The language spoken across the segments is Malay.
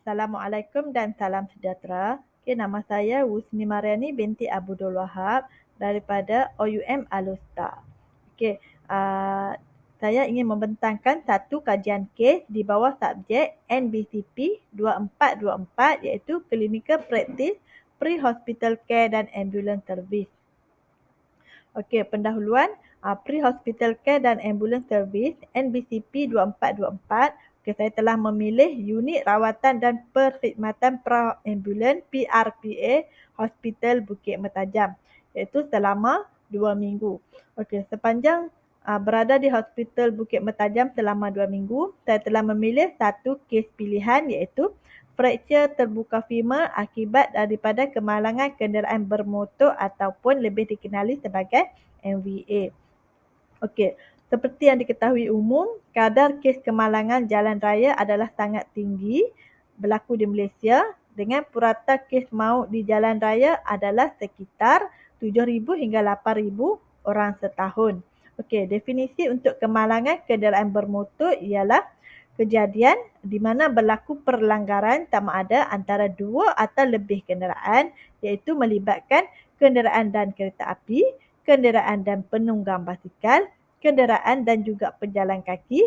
Assalamualaikum dan salam sejahtera. Okay, nama saya Wusni Mariani binti Abdul Wahab daripada OUM Alustar. Okay, saya ingin membentangkan satu kajian kes di bawah subjek NBCP 2424 iaitu Clinical Practice Pre-Hospital Care dan Ambulance Service. Okey, pendahuluan Pre-Hospital Care dan Ambulance Service NBCP 2424. Okey, saya telah memilih unit rawatan dan perkhidmatan pra-ambulans PRPA Hospital Bukit Mertajam iaitu selama 2 minggu. Okey, sepanjang berada di Hospital Bukit Mertajam selama 2 minggu, saya telah memilih satu kes pilihan iaitu fraktur terbuka femur akibat daripada kemalangan kenderaan bermotor ataupun lebih dikenali sebagai MVA. Okey, seperti yang diketahui umum, kadar kes kemalangan jalan raya adalah sangat tinggi berlaku di Malaysia dengan purata kes maut di jalan raya adalah sekitar 7,000 hingga 8,000 orang setahun. Okey, definisi untuk kemalangan kenderaan bermotor ialah kejadian di mana berlaku perlanggaran sama ada antara dua atau lebih kenderaan iaitu melibatkan kenderaan dan kereta api, kenderaan dan penunggang basikal, kenderaan dan juga pejalan kaki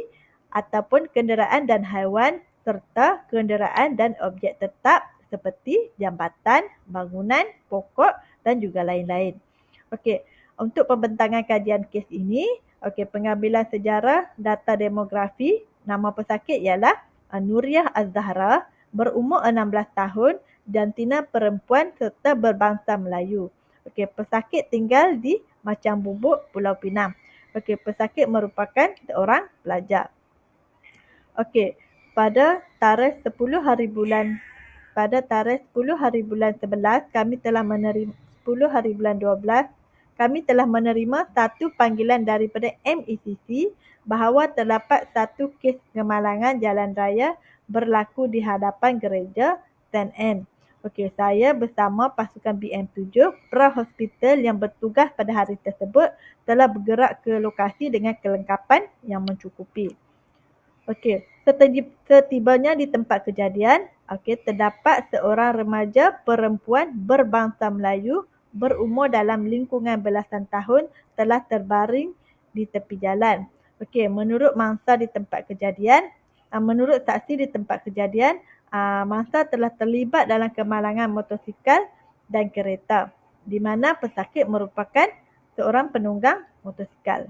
ataupun kenderaan dan haiwan serta kenderaan dan objek tetap seperti jambatan, bangunan, pokok dan juga lain-lain. Okey, untuk pembentangan kajian kes ini, pengambilan sejarah data demografi, nama pesakit ialah Nuriah Az-Zahra, berumur 16 tahun, jantina perempuan serta berbangsa Melayu. Okey, pesakit tinggal di Macang Bubuk, Pulau Pinang. Okey, pesakit merupakan seorang pelajar. Okey, pada tarikh 10 hari bulan 11 kami telah menerima 10 hari bulan 12 kami telah menerima satu panggilan daripada MECC bahawa terdapat satu kes kemalangan jalan raya berlaku di hadapan gereja St. Anne. Okey, saya bersama pasukan BM7 pra-hospital yang bertugas pada hari tersebut telah bergerak ke lokasi dengan kelengkapan yang mencukupi. Okey, setibanya di tempat kejadian, terdapat seorang remaja perempuan berbangsa Melayu berumur dalam lingkungan belasan tahun telah terbaring di tepi jalan. Okey, menurut mangsa di tempat kejadian, menurut saksi di tempat kejadian, mangsa telah terlibat dalam kemalangan motosikal dan kereta di mana pesakit merupakan seorang penunggang motosikal.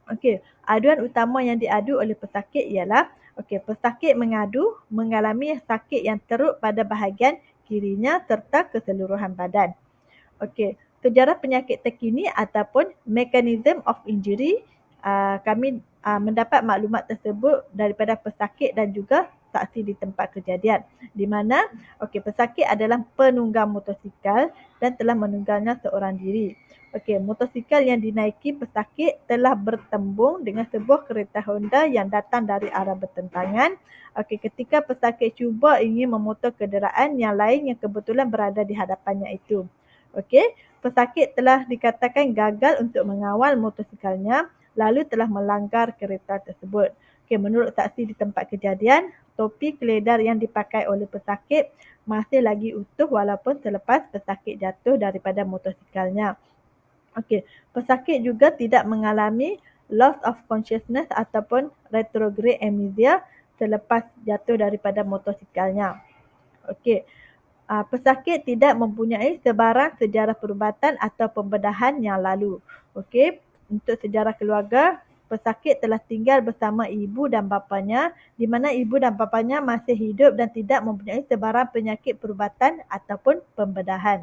Okey, aduan utama yang diadu oleh pesakit ialah pesakit mengadu mengalami sakit yang teruk pada bahagian kirinya serta keseluruhan badan. Okey, sejarah penyakit terkini ataupun mechanism of injury, kami mendapat maklumat tersebut daripada pesakit dan juga saksi di tempat kejadian di mana pesakit adalah penunggang motosikal dan telah menunggangnya seorang diri. Okey, motosikal yang dinaiki pesakit telah bertembung dengan sebuah kereta Honda yang datang dari arah bertentangan. Okey, ketika pesakit cuba ingin memotor kenderaan yang lain yang kebetulan berada di hadapannya itu. Okey, pesakit telah dikatakan gagal untuk mengawal motosikalnya lalu telah melanggar kereta tersebut. Okey, menurut saksi di tempat kejadian, topi keledar yang dipakai oleh pesakit masih lagi utuh walaupun selepas pesakit jatuh daripada motosikalnya. Okey, pesakit juga tidak mengalami loss of consciousness ataupun retrograde amnesia selepas jatuh daripada motosikalnya. Okey, pesakit tidak mempunyai sebarang sejarah perubatan atau pembedahan yang lalu. Okey, untuk sejarah keluarga, pesakit telah tinggal bersama ibu dan bapanya di mana ibu dan bapanya masih hidup dan tidak mempunyai sebarang penyakit perubatan ataupun pembedahan.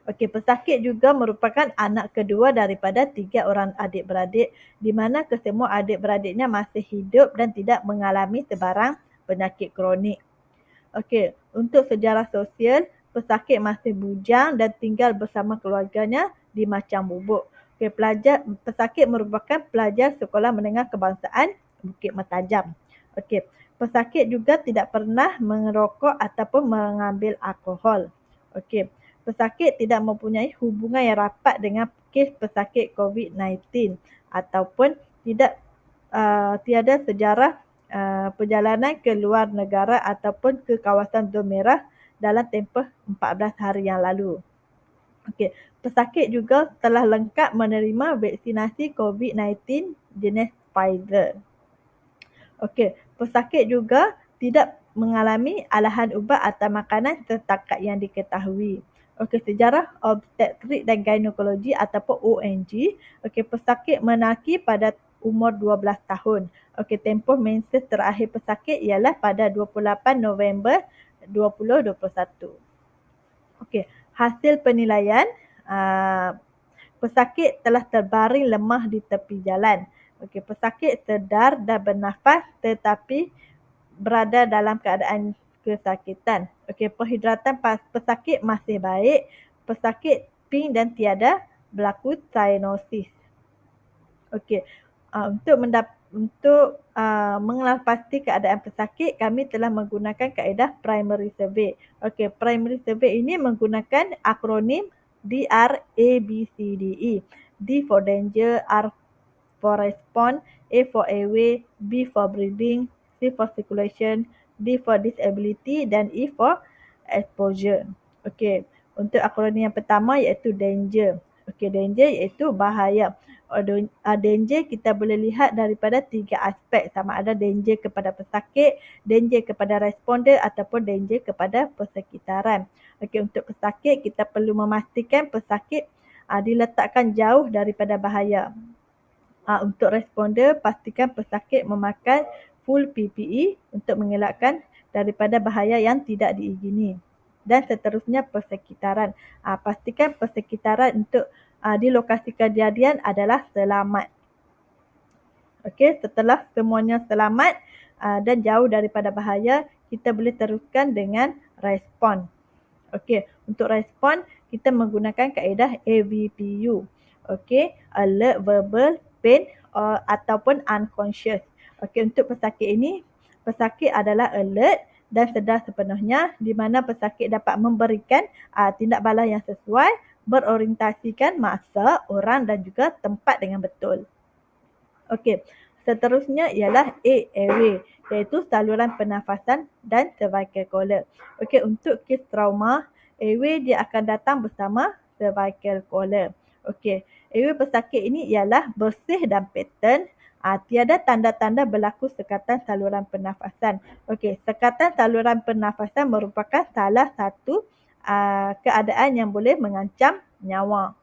Okey, pesakit juga merupakan anak kedua daripada 3 orang adik-beradik di mana kesemua adik-beradiknya masih hidup dan tidak mengalami sebarang penyakit kronik. Okey, untuk sejarah sosial, pesakit masih bujang dan tinggal bersama keluarganya di Macang Bubuk. Okey, pesakit merupakan pelajar sekolah menengah kebangsaan Bukit Mertajam. Okey, pesakit juga tidak pernah merokok ataupun mengambil alkohol. Okey, pesakit tidak mempunyai hubungan yang rapat dengan kes pesakit COVID-19 ataupun tiada sejarah perjalanan ke luar negara ataupun ke kawasan zon merah dalam tempoh 14 hari yang lalu. Okey, pesakit juga telah lengkap menerima vaksinasi COVID-19 jenis Pfizer. Okey, pesakit juga tidak mengalami alahan ubat atau makanan setakat yang diketahui. Okey, sejarah obstetrik dan ginekologi ataupun ONG. Okey, pesakit menaki pada umur 12 tahun. Okey, tempoh menses terakhir pesakit ialah pada 28 November 2021. Okey, hasil penilaian pesakit telah terbaring lemah di tepi jalan. Okey, pesakit sedar dan bernafas tetapi berada dalam keadaan kesakitan. Okey, perhidratan pesakit masih baik. Pesakit ping dan tiada berlaku cyanosis. Okey, untuk mengenal pasti keadaan pesakit, kami telah menggunakan kaedah primary survey. Okey, primary survey ini menggunakan akronim DRABCDE. D for danger, R for response, A for airway, B for breathing, C for circulation, D for disability dan E for exposure. Okey, untuk akronim yang pertama iaitu danger. Okey, danger iaitu bahaya. Danger kita boleh lihat daripada 3 aspek, sama ada danger kepada pesakit, danger kepada responder ataupun danger kepada persekitaran. Okey, untuk pesakit kita perlu memastikan pesakit diletakkan jauh daripada bahaya. Untuk responder, pastikan pesakit memakai full PPE untuk mengelakkan daripada bahaya yang tidak diizini. Dan seterusnya persekitaran. Pastikan persekitaran untuk di lokasi kejadian adalah selamat. Okey, setelah semuanya selamat dan jauh daripada bahaya, kita boleh teruskan dengan respon. Okey, untuk respon kita menggunakan kaedah AVPU. Okey, alert, verbal, pain ataupun unconscious. Okey, untuk pesakit ini, pesakit adalah alert dan sedar sepenuhnya di mana pesakit dapat memberikan tindak balas yang sesuai, berorientasikan masa, orang dan juga tempat dengan betul. Okey, seterusnya ialah airway, iaitu saluran pernafasan dan cervical collar. Okey, untuk kes trauma, airway dia akan datang bersama cervical collar. Okey, airway pesakit ini ialah bersih dan pattern. Tiada tanda-tanda berlaku sekatan saluran pernafasan. Okey, sekatan saluran pernafasan merupakan salah satu keadaan yang boleh mengancam nyawa.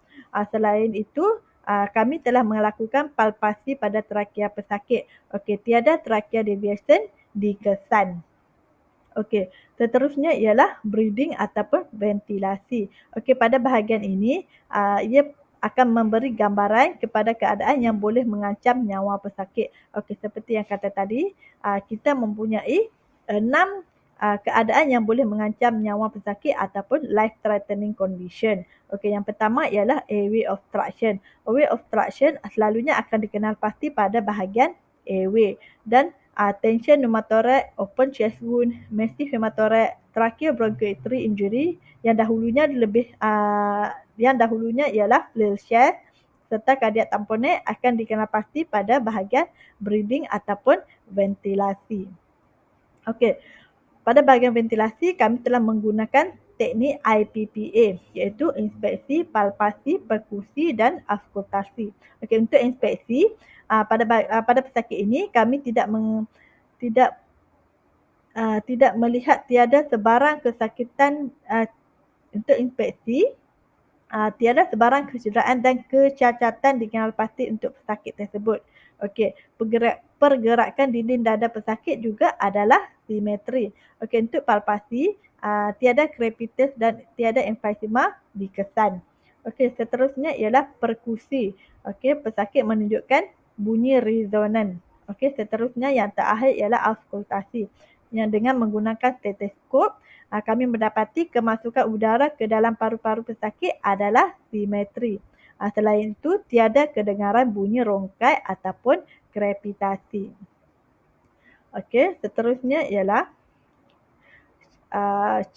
Selain itu, kami telah melakukan palpasi pada trakea pesakit. Okey, tiada trachea deviation dikesan. Okey, seterusnya ialah breathing ataupun ventilasi. Okey, pada bahagian ini, ia akan memberi gambaran kepada keadaan yang boleh mengancam nyawa pesakit. Okey, seperti yang kata tadi, kita mempunyai 6 keadaan yang boleh mengancam nyawa pesakit ataupun life threatening condition. Okey, yang pertama ialah airway obstruction. Airway obstruction selalunya akan dikenal pasti pada bahagian airway dan tension pneumothorax, open chest wound, massive hemothorax, tracheobronchoartery injury yang dahulunya ialah flail chest serta cardiac tamponade akan dikenal pasti pada bahagian breathing ataupun ventilasi. Okey, pada bahagian ventilasi, kami telah menggunakan teknik IPPA iaitu inspeksi, palpasi, perkusi dan auskultasi. Okey, untuk inspeksi, pada pesakit ini kami tidak melihat tiada sebarang kesakitan. Untuk inspeksi, tiada sebarang kecederaan dan kecacatan dikenal pasti untuk pesakit tersebut. Okey, pergerakan dinding dada pesakit juga adalah simetri. Okey, untuk palpasi, tiada crepitus dan tiada emphysema dikesan. Okey, seterusnya ialah perkusi. Okey, pesakit menunjukkan bunyi resonan. Okey, seterusnya yang terakhir ialah auskultasi. Yang dengan menggunakan stetoskop, kami mendapati kemasukan udara ke dalam paru-paru pesakit adalah simetri. Selain itu, tiada kedengaran bunyi rongkai ataupun krepitasi. Okey, seterusnya ialah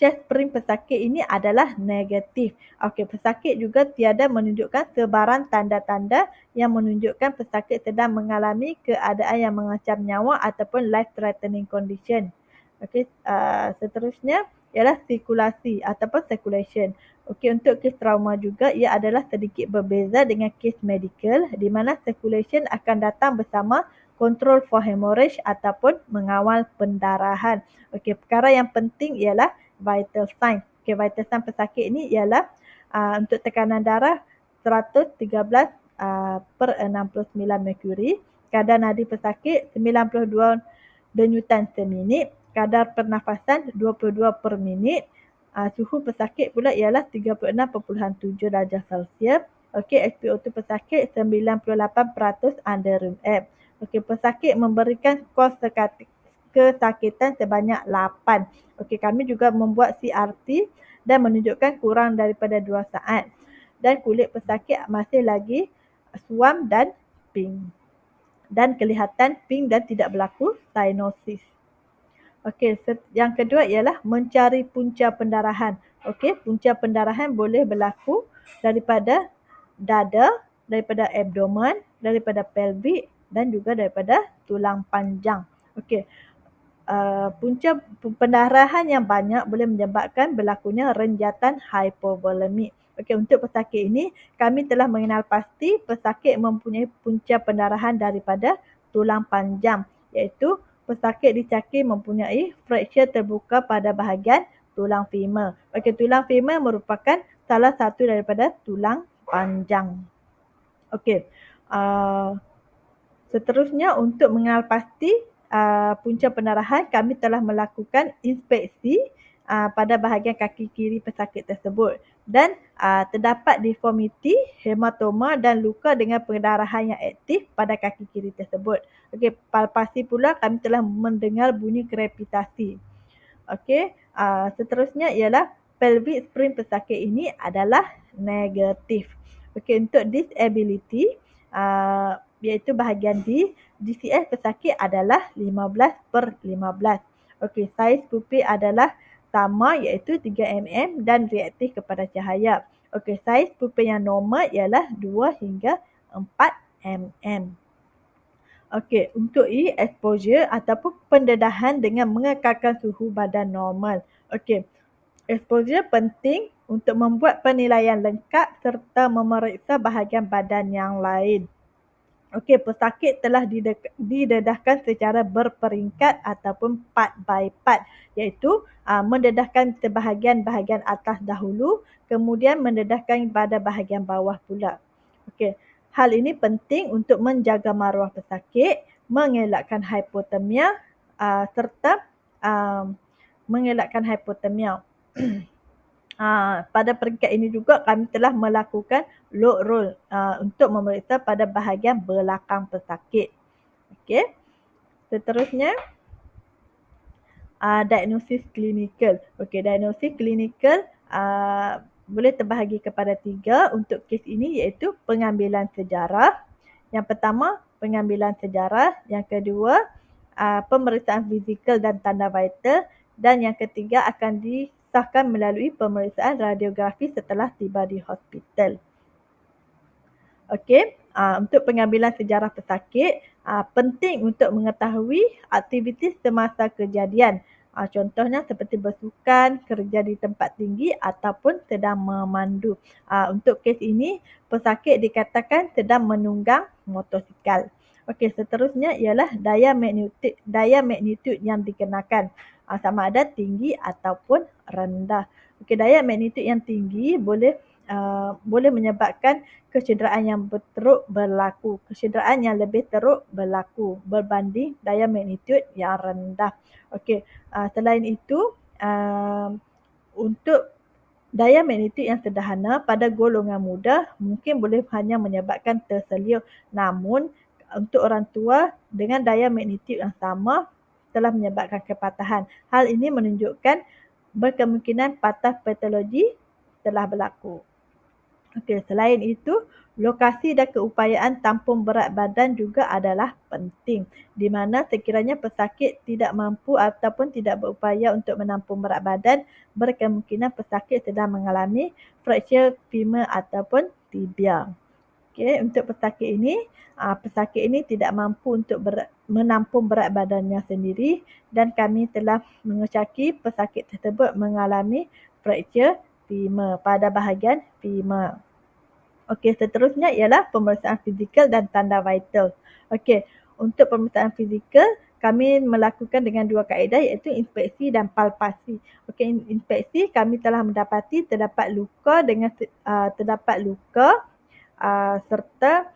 chest spring pesakit ini adalah negatif. Okey, pesakit juga tiada menunjukkan sebaran tanda-tanda yang menunjukkan pesakit sedang mengalami keadaan yang mengancam nyawa ataupun life threatening condition. Okey, seterusnya ialah sirkulasi ataupun circulation. Okey, untuk kes trauma juga ia adalah sedikit berbeza dengan kes medical di mana circulation akan datang bersama kontrol for hemorrhage ataupun mengawal pendarahan. Okey, perkara yang penting ialah vital sign. Okey, vital sign pesakit ini ialah untuk tekanan darah 113 per 69 merkuri, kadar nadi pesakit 92 denyutan seminit, kadar pernafasan 22 per minit, suhu pesakit pula ialah 36.7 darjah Celsius. Okey, SpO2 pesakit 98% under room air. Okey, pesakit memberikan skor kesakitan sebanyak 8. Okey, kami juga membuat CRT dan menunjukkan kurang daripada 2 saat. Dan kulit pesakit masih lagi suam dan pink. Dan kelihatan pink dan tidak berlaku cyanosis. Okey, yang kedua ialah mencari punca pendarahan. Okey, punca pendarahan boleh berlaku daripada dada, daripada abdomen, daripada pelvic dan juga daripada tulang panjang. Okey, punca pendarahan yang banyak boleh menyebabkan berlakunya renjatan hypovolemic. Okey, untuk pesakit ini kami telah mengenal pasti pesakit mempunyai punca pendarahan daripada tulang panjang, iaitu pesakit dicaki mempunyai fracture terbuka pada bahagian tulang femur. Okey, tulang femur merupakan salah satu daripada tulang panjang. Okey, seterusnya untuk mengenal pasti punca pendarahan, kami telah melakukan inspeksi pada bahagian kaki kiri pesakit tersebut dan terdapat deformiti, hematoma dan luka dengan pendarahan yang aktif pada kaki kiri tersebut. Okey, palpasi pula kami telah mendengar bunyi krepitasi. Okey, seterusnya ialah pelvic spring pesakit ini adalah negatif. Okey, untuk disability iaitu bahagian D, DCS pesakit adalah 15/15. Okey, saiz pupil adalah sama iaitu 3 mm dan reaktif kepada cahaya. Okey, saiz pupil yang normal ialah 2 hingga 4 mm. Okey, untuk exposure ataupun pendedahan dengan mengekalkan suhu badan normal. Okey, exposure penting untuk membuat penilaian lengkap serta memeriksa bahagian badan yang lain. Okey, pesakit telah didedahkan secara berperingkat ataupun part by part, iaitu mendedahkan sebahagian-bahagian atas dahulu, kemudian mendedahkan pada bahagian bawah pula. Okey, hal ini penting untuk menjaga maruah pesakit, mengelakkan hipotermia serta mengelakkan hipotermia. Pada peringkat ini juga kami telah melakukan load roll untuk memeriksa pada bahagian belakang pesakit. Okey. Seterusnya diagnosis klinikal. Okey, diagnosis klinikal boleh terbahagi kepada 3 untuk kes ini, iaitu pengambilan sejarah. Yang pertama, pengambilan sejarah. Yang kedua, pemeriksaan fizikal dan tanda vital. Dan yang ketiga akan disahkan melalui pemeriksaan radiografi setelah tiba di hospital. Okey, untuk pengambilan sejarah pesakit, penting untuk mengetahui aktiviti semasa kejadian. Contohnya seperti bersukan, kerja di tempat tinggi ataupun sedang memandu. Untuk kes ini, pesakit dikatakan sedang menunggang motosikal. Okey, seterusnya ialah daya magnitude yang dikenakan. Sama ada tinggi ataupun rendah. Okey, daya magnitude yang tinggi boleh menyebabkan kecederaan yang teruk berlaku. Kecederaan yang lebih teruk berlaku berbanding daya magnitude yang rendah. Okey, selain itu untuk daya magnitude yang sederhana pada golongan muda mungkin boleh hanya menyebabkan terseliuk. Namun untuk orang tua dengan daya magnitude yang sama telah menyebabkan kepatahan. Hal ini menunjukkan berkemungkinan patah patologi telah berlaku. Okey, selain itu, lokasi dan keupayaan tampung berat badan juga adalah penting, di mana sekiranya pesakit tidak mampu ataupun tidak berupaya untuk menampung berat badan, berkemungkinan pesakit sedang mengalami fraktur femur ataupun tibia. Okey, untuk pesakit ini tidak mampu untuk menampung berat badannya sendiri dan kami telah mengesyaki pesakit tersebut mengalami fraktur femur pada bahagian femur. Okey, seterusnya ialah pemeriksaan fizikal dan tanda vital. Okey, untuk pemeriksaan fizikal, kami melakukan dengan dua kaedah iaitu inspeksi dan palpasi. Okey, inspeksi kami telah mendapati terdapat luka serta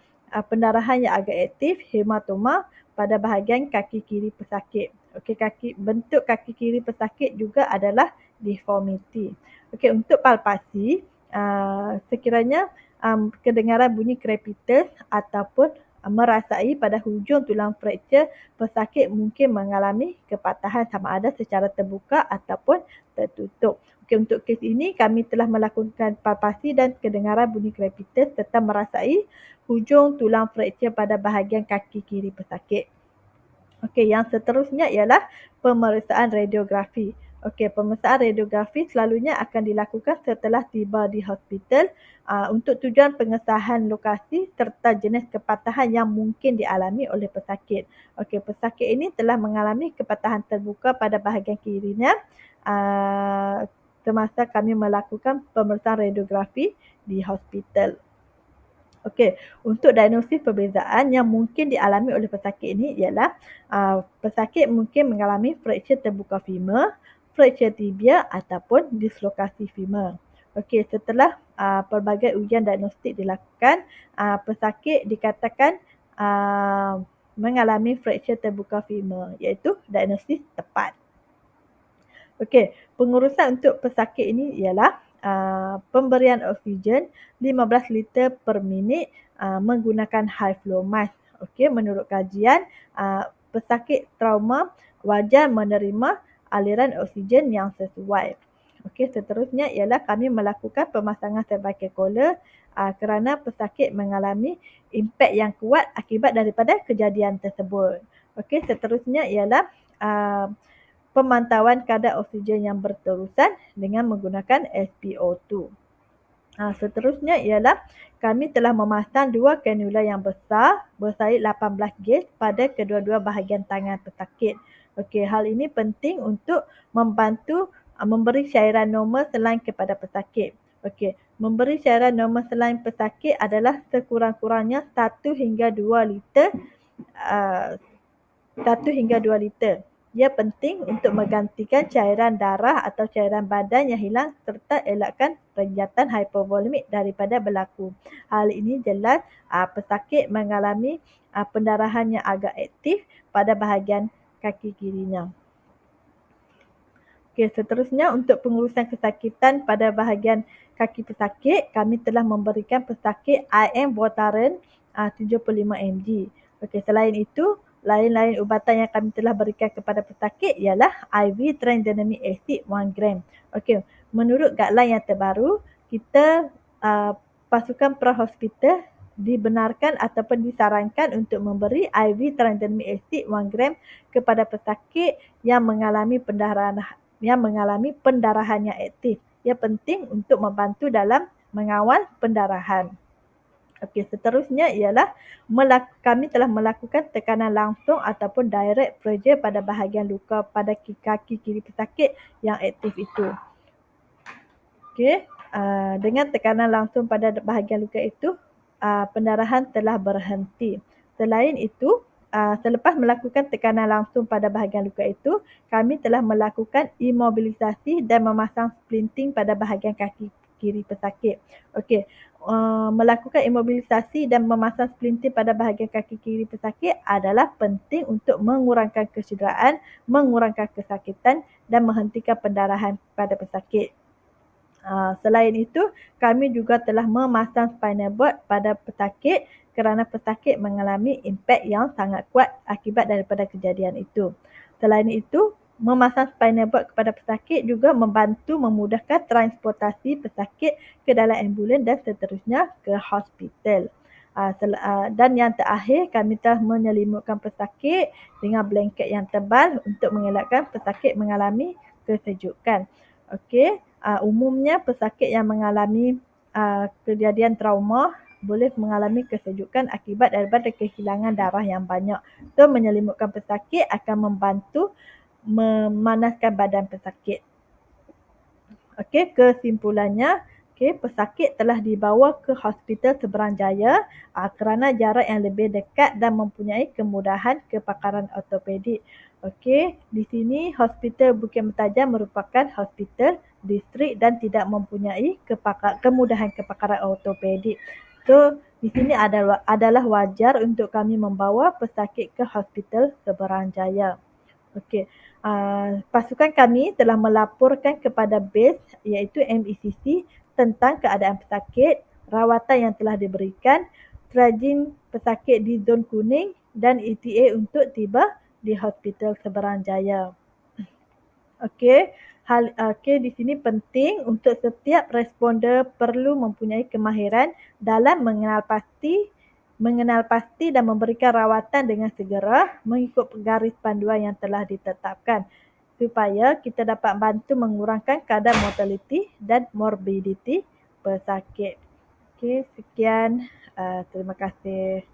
pendarahan yang agak aktif, hematoma pada bahagian kaki kiri pesakit. Okey, bentuk kaki kiri pesakit juga adalah deformity. Okey, untuk palpasi, sekiranya kedengaran bunyi crepitus ataupun merasai pada hujung tulang fraktur, pesakit mungkin mengalami kepatahan sama ada secara terbuka ataupun tertutup. Okey, untuk kes ini kami telah melakukan palpasi dan kedengaran bunyi crepitus serta merasai hujung tulang fraktur pada bahagian kaki kiri pesakit. Okey, yang seterusnya ialah pemeriksaan radiografi. Okey, pemeriksaan radiografi selalunya akan dilakukan setelah tiba di hospital untuk tujuan pengesahan lokasi serta jenis kepatahan yang mungkin dialami oleh pesakit. Okey, pesakit ini telah mengalami kepatahan terbuka pada bahagian kirinya semasa kami melakukan pemeriksaan radiografi di hospital. Okey, untuk diagnosis perbezaan yang mungkin dialami oleh pesakit ini ialah pesakit mungkin mengalami fraktur terbuka femur, fraktur tibia ataupun dislokasi femur. Okey, setelah pelbagai ujian diagnostik dilakukan, pesakit dikatakan mengalami fraktur terbuka femur iaitu diagnosis tepat. Okey, pengurusan untuk pesakit ini ialah pemberian oksigen 15 liter per minit menggunakan high flow mask. Okey, menurut kajian, pesakit trauma wajar menerima aliran oksigen yang sesuai. Okey, seterusnya ialah kami melakukan pemasangan cervical collar kerana pesakit mengalami impak yang kuat akibat daripada kejadian tersebut. Okey, seterusnya ialah pemantauan kadar oksigen yang berterusan dengan menggunakan SpO2. Seterusnya ialah kami telah memasang dua kanula yang besar bersaiz 18 gauge pada kedua-dua bahagian tangan pesakit. Okey, hal ini penting untuk membantu memberi cairan normal selain kepada pesakit. Okey, memberi cairan normal selain pesakit adalah sekurang-kurangnya 1 hingga 2 liter 1 hingga 2 liter. Ia penting untuk menggantikan cairan darah atau cairan badan yang hilang serta elakkan penjatan hipovolemik daripada berlaku. Hal ini jelas pesakit mengalami pendarahan yang agak aktif pada bahagian kaki kirinya. Okey, seterusnya untuk pengurusan kesakitan pada bahagian kaki pesakit, kami telah memberikan pesakit IM Voltaren 75 mg. Okey, selain itu, lain-lain ubatan yang kami telah berikan kepada pesakit ialah IV Transdermic Acid 1 gram. Okey, menurut guideline yang terbaru, kita pasukan pra-hospital dibenarkan ataupun disarankan untuk memberi IV Transdermic Acid 1 gram kepada pesakit yang mengalami pendarahan yang aktif. Ia penting untuk membantu dalam mengawal pendarahan. Okey, seterusnya ialah kami telah melakukan tekanan langsung ataupun direct pressure pada bahagian luka pada kaki kiri pesakit yang aktif itu. Okey, dengan tekanan langsung pada bahagian luka itu, pendarahan telah berhenti. Selain itu, selepas melakukan tekanan langsung pada bahagian luka itu, kami telah melakukan imobilisasi dan memasang splinting pada bahagian kaki kiri pesakit. Okey, melakukan imobilisasi dan memasang splinting pada bahagian kaki kiri pesakit adalah penting untuk mengurangkan kecederaan, mengurangkan kesakitan dan menghentikan pendarahan pada pesakit. Selain itu, kami juga telah memasang spinal board pada pesakit kerana pesakit mengalami impak yang sangat kuat akibat daripada kejadian itu. Selain itu, memasang spinal board kepada pesakit juga membantu memudahkan transportasi pesakit ke dalam ambulans dan seterusnya ke hospital. Dan yang terakhir, kami telah menyelimutkan pesakit dengan blanket yang tebal untuk mengelakkan pesakit mengalami kesejukan. Okey, umumnya pesakit yang mengalami kejadian trauma boleh mengalami kesejukan akibat daripada kehilangan darah yang banyak. So, menyelimutkan pesakit akan membantu memanaskan badan pesakit. Okey, kesimpulannya, pesakit telah dibawa ke Hospital Seberang Jaya kerana jarak yang lebih dekat dan mempunyai kemudahan kepakaran ortopedik. Okey, di sini Hospital Bukit Mertajam merupakan hospital distrik dan tidak mempunyai kemudahan kepakaran ortopedik. So, di sini adalah wajar untuk kami membawa pesakit ke Hospital Seberang Jaya. Okey, pasukan kami telah melaporkan kepada BAS iaitu MECC tentang keadaan pesakit, rawatan yang telah diberikan, triaging pesakit di zon kuning dan ETA untuk tiba di Hospital Seberang Jaya. Okey, di sini penting untuk setiap responder perlu mempunyai kemahiran dalam mengenal pasti dan memberikan rawatan dengan segera mengikut garis panduan yang telah ditetapkan supaya kita dapat bantu mengurangkan kadar mortaliti dan morbiditi pesakit. Okey, sekian. Terima kasih.